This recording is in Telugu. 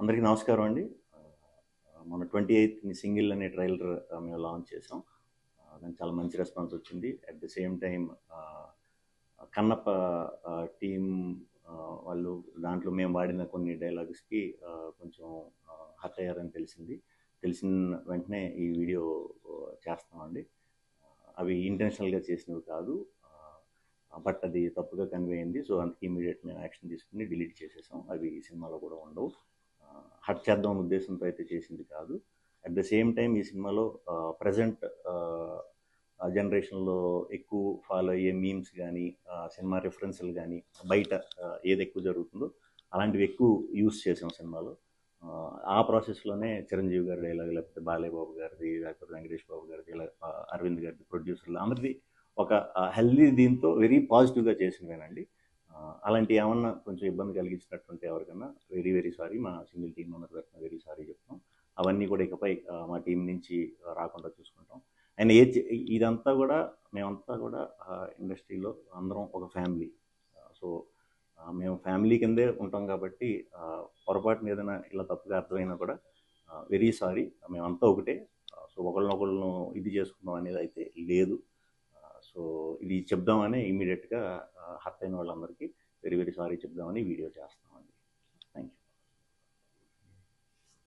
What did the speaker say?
అందరికీ నమస్కారం అండి. మన 28ని సింగిల్ అనే ట్రైలర్ మేము లాంచ్ చేసాం. దానికి చాలా మంచి రెస్పాన్స్ వచ్చింది. At the same time Kannappa team వాళ్ళు దాంట్లో మేము వాడిన కొన్ని డైలాగ్స్కి కొంచెం హర్ట్ అయ్యారని తెలిసిన వెంటనే ఈ వీడియో చేస్తామండి. అవి ఇంటెన్షనల్గా చేసినవి కాదు, బట్ అది తప్పుగా కన్వే అయింది. సో అందుకే ఇమీడియట్ మేము యాక్షన్ తీసుకుని డిలీట్ చేసేసాం. అవి ఈ సినిమాలో కూడా ఉండవు. హర్ట్ చేద్దాం ఉద్దేశంతో అయితే చేసింది కాదు. అట్ ద సేమ్ టైం ఈ సినిమాలో ప్రజెంట్ జనరేషన్లో ఎక్కువ ఫాలో అయ్యే మీమ్స్ కానీ, సినిమా రిఫరెన్స్లు కానీ, బయట ఏది ఎక్కువ జరుగుతుందో అలాంటివి ఎక్కువ యూస్ చేసాం సినిమాలో. ఆ ప్రాసెస్లోనే చిరంజీవి గారి డైలాగ్, లేకపోతే బాలయ్య బాబు గారిది, లేకపోతే వెంకటేష్ బాబు గారిది, అరవింద్ గారిది, ప్రొడ్యూసర్లు అందరిది ఒక హెల్దీ దీంతో వెరీ పాజిటివ్గా చేసినవేనండి. అలాంటి ఏమన్నా కొంచెం ఇబ్బంది కలిగించినట్టుంటే ఎవరికన్నా వెరీ వెరీ సారీ. మా సింగిల్ టీం మెంబర్ తరఫున వెరీ సారీ చెప్తాం. అవన్నీ కూడా ఇకపై మా టీం నుంచి రాకుండా చూసుకుంటాం. అండ్ ఇదంతా కూడా మేమంతా కూడా ఇండస్ట్రీలో అందరం ఒక ఫ్యామిలీ. సో మేము ఫ్యామిలీ కిందే ఉంటాం కాబట్టి పొరపాటున ఏదైనా ఇలా తప్పుగా అర్థమైనా కూడా వెరీ సారీ. మేమంతా ఒకటే. సో ఒకళ్ళనొకళ్ళను ఇది చేసుకుందాం అనేది అయితే లేదు. సో ఇది చెప్దామని ఇమీడియట్గా హర్ట్ అయిన వాళ్ళందరికీ వెరీ వెరీ సారీ చెప్దామని వీడియో చేస్తాం.